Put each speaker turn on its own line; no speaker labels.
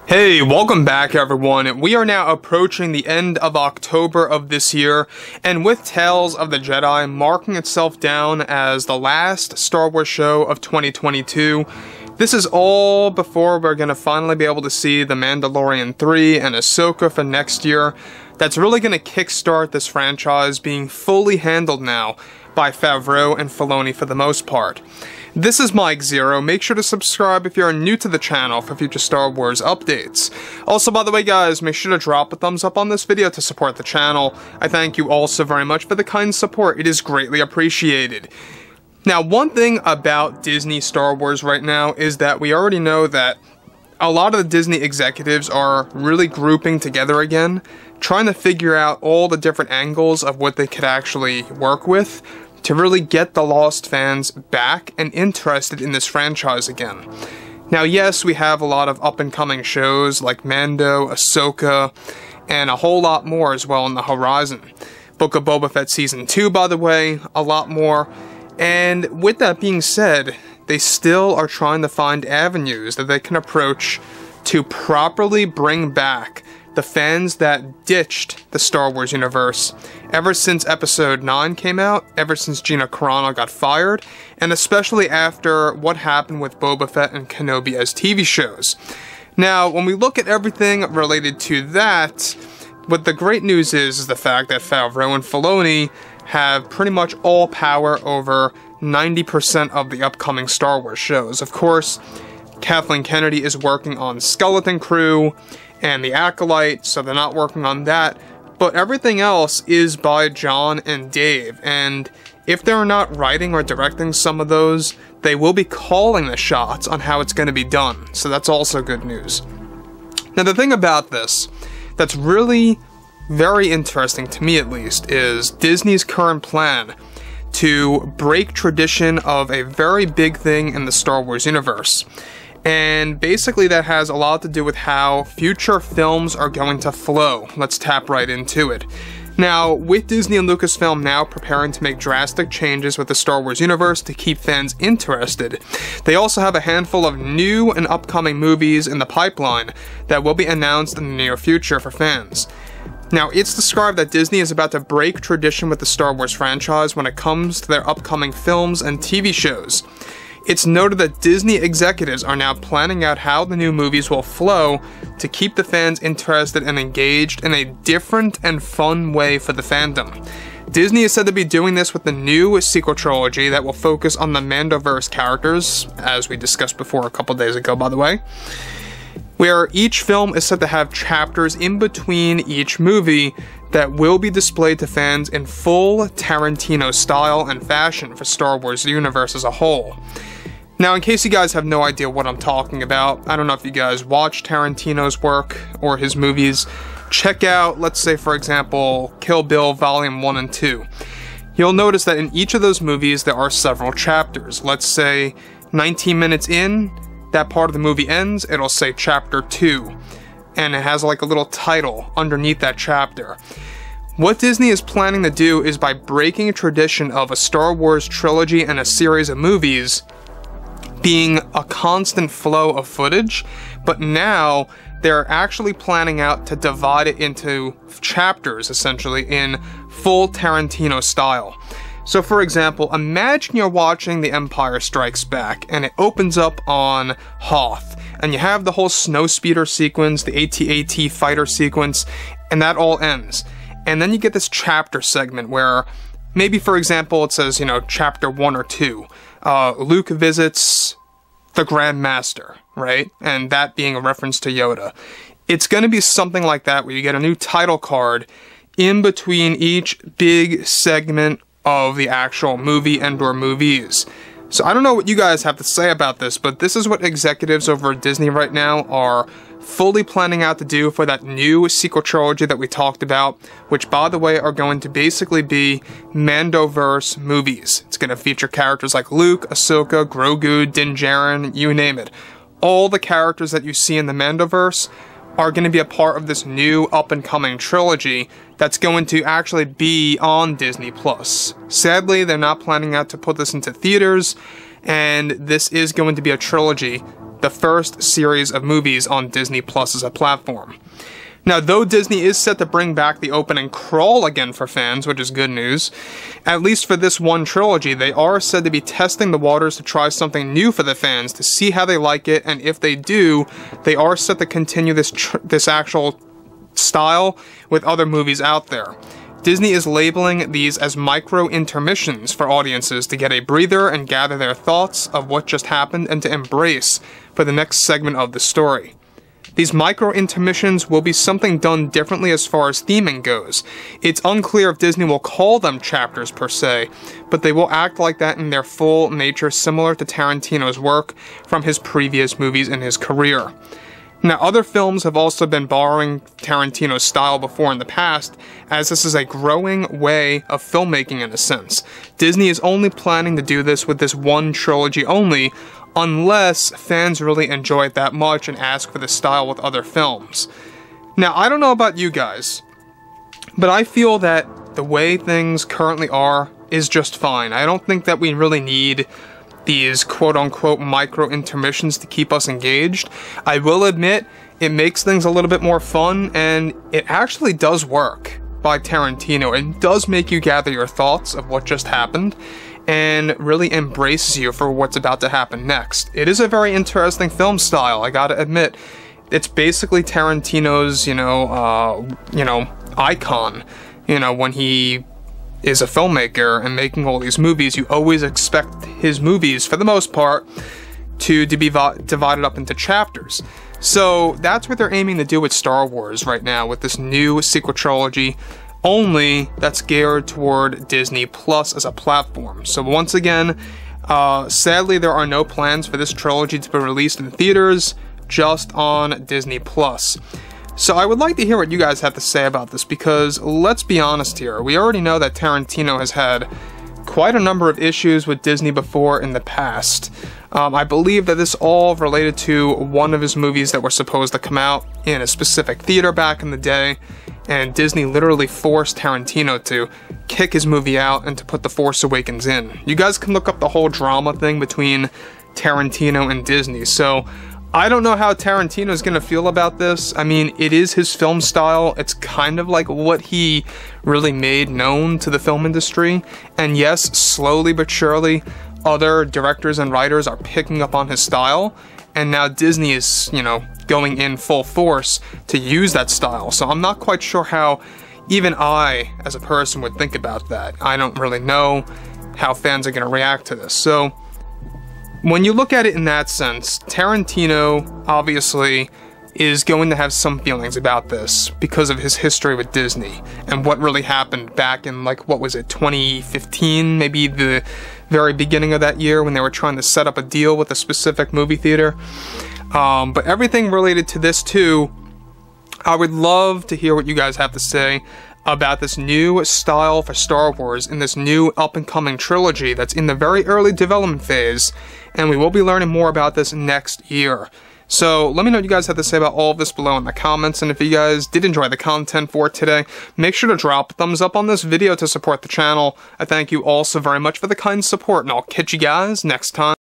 Hey, welcome back everyone. We are now approaching the end of October of this year, and with Tales of the Jedi marking itself down as the last Star Wars show of 2022, this is all before we're going to finally be able to see the Mandalorian 3 and Ahsoka for next year. That's really going to kickstart this franchise being fully handled now by FAVREAU and filoni for the most part. This is Mike Zero. Make sure to subscribe if you're new to the channel for future Star Wars updates. Also, by the way guys, make sure to drop a thumbs up on this video to support the channel. I thank you all so very much for the kind support. It is greatly appreciated. Now, one thing about Disney Star Wars right now is that we already know that a lot of the Disney executives are really grouping together again, trying to figure out all the different angles of what they could actually work with to really get the lost fans back and interested in this franchise again. Now, yes, we have a lot of up-and-coming shows like Mando, Ahsoka, and a whole lot more as well on the horizon. Book of Boba Fett Season 2, by the way, a lot more. And with that being said, they still are trying to find avenues that they can approach to properly bring back the fans that ditched the Star Wars universe ever since Episode 9 came out, ever since Gina Carano got fired, and especially after what happened with Boba Fett and Kenobi as TV shows. Now, when we look at everything related to that, what the great news is the fact that FAVREAU and filoni have pretty much all power over 90% of the upcoming Star Wars shows. Of course, Kathleen Kennedy is working on Skeleton Crew and the Acolyte, so they're not working on that, but everything else is by John and Dave, and if they're not writing or directing some of those, they will be calling the shots on how it's going to be done, so that's also good news. Now, the thing about this that's really very interesting, to me at least, is Disney's current plan to break tradition of a very big thing in the Star Wars universe. And basically that has a lot to do with how future films are going to flow. Let's tap right into it. Now, with Disney and Lucasfilm now preparing to make drastic changes with the Star Wars universe to keep fans interested, they also have a handful of new and upcoming movies in the pipeline that will be announced in the near future for fans. Now, it's described that Disney is about to break tradition with the Star Wars franchise when it comes to their upcoming films and TV shows. It's noted that Disney executives are now planning out how the new movies will flow to keep the fans interested and engaged in a different and fun way for the fandom. Disney is said to be doing this with the new sequel trilogy that will focus on the Mandoverse characters, as we discussed before a couple days ago, by the way, where each film is said to have chapters in between each movie that will be displayed to fans in full Tarantino style and fashion for Star Wars universe as a whole. Now, in case you guys have no idea what I'm talking about, I don't know if you guys watch Tarantino's work or his movies, check out, let's say for example, Kill Bill Volume 1 and 2. You'll notice that in each of those movies there are several chapters. Let's say 19 minutes in, that part of the movie ends, it'll say Chapter 2, and it has like a little title underneath that chapter. What Disney is planning to do is, by breaking a tradition of a Star Wars trilogy and a series of movies being a constant flow of footage, but now they're actually planning out to divide it into chapters, essentially, in full Tarantino style. So for example, imagine you're watching The Empire Strikes Back, and it opens up on Hoth, and you have the whole snowspeeder sequence, the AT-AT fighter sequence, and that all ends. And then you get this chapter segment where, maybe for example, it says, Chapter 1 or 2. Luke visits the Grand Master, right? And that being a reference to Yoda. It's going to be something like that, where you get a new title card in between each big segment of the actual movie and/or movies. So I don't know what you guys have to say about this, but this is what executives over at Disney right now are fully planning out to do for that new sequel trilogy that we talked about, which, by the way, are going to basically be Mandoverse movies. It's going to feature characters like Luke, Ahsoka, Grogu, Din Djarin, you name it. All the characters that you see in the Mandoverse are going to be a part of this new up-and-coming trilogy that's going to actually be on Disney+. Sadly, they're not planning out to put this into theaters, and this is going to be a trilogy the first series of movies on Disney Plus as a platform. Now, though Disney is set to bring back the opening crawl again for fans, which is good news, at least for this one trilogy, they are said to be testing the waters to try something new for the fans, to see how they like it, and if they do, they are set to continue this actual style with other movies out there. Disney is labeling these as micro-intermissions for audiences to get a breather and gather their thoughts of what just happened and to embrace for the next segment of the story. These micro-intermissions will be something done differently as far as theming goes. It's unclear if Disney will call them chapters per se, but they will act like that in their full nature, similar to Tarantino's work from his previous movies in his career. Now, other films have also been borrowing Tarantino's style before in the past, as this is a growing way of filmmaking in a sense. Disney is only planning to do this with this one trilogy only, unless fans really enjoy it that much and ask for the style with other films. Now, I don't know about you guys, but I feel that the way things currently are is just fine. I don't think that we really need these quote-unquote micro-intermissions to keep us engaged. I will admit, it makes things a little bit more fun, and it actually does work by Tarantino. It does make you gather your thoughts of what just happened, and really embraces you for what's about to happen next. It is a very interesting film style, I gotta admit. It's basically Tarantino's, icon. When he is a filmmaker and making all these movies, you always expect his movies, for the most part, to be divided up into chapters. So that's what they're aiming to do with Star Wars right now, with this new sequel trilogy, only that's geared toward Disney Plus as a platform. So once again, sadly there are no plans for this trilogy to be released in theaters, just on Disney Plus. So I would like to hear what you guys have to say about this, because let's be honest here, we already know that Tarantino has had quite a number of issues with Disney before in the past. I believe that this all related to one of his movies that were supposed to come out in a specific theater back in the day, and Disney literally forced Tarantino to kick his movie out and to put The Force Awakens in. You guys can look up the whole drama thing between Tarantino and Disney, so I don't know how Tarantino's gonna feel about this. I mean, it is his film style. It's kind of like what he really made known to the film industry. And yes, slowly but surely, other directors and writers are picking up on his style. And now Disney is, going in full force to use that style. So I'm not quite sure how even I, as a person, would think about that. I don't really know how fans are gonna react to this. So when you look at it in that sense, Tarantino obviously is going to have some feelings about this because of his history with Disney and what really happened back in, 2015, maybe the very beginning of that year when they were trying to set up a deal with a specific movie theater. But everything related to this too, I would love to hear what you guys have to say about this new style for Star Wars in this new up-and-coming trilogy that's in the very early development phase, and we will be learning more about this next year. So let me know what you guys have to say about all of this below in the comments, and if you guys did enjoy the content for today, make sure to drop a thumbs up on this video to support the channel. I thank you all so very much for the kind support, and I'll catch you guys next time.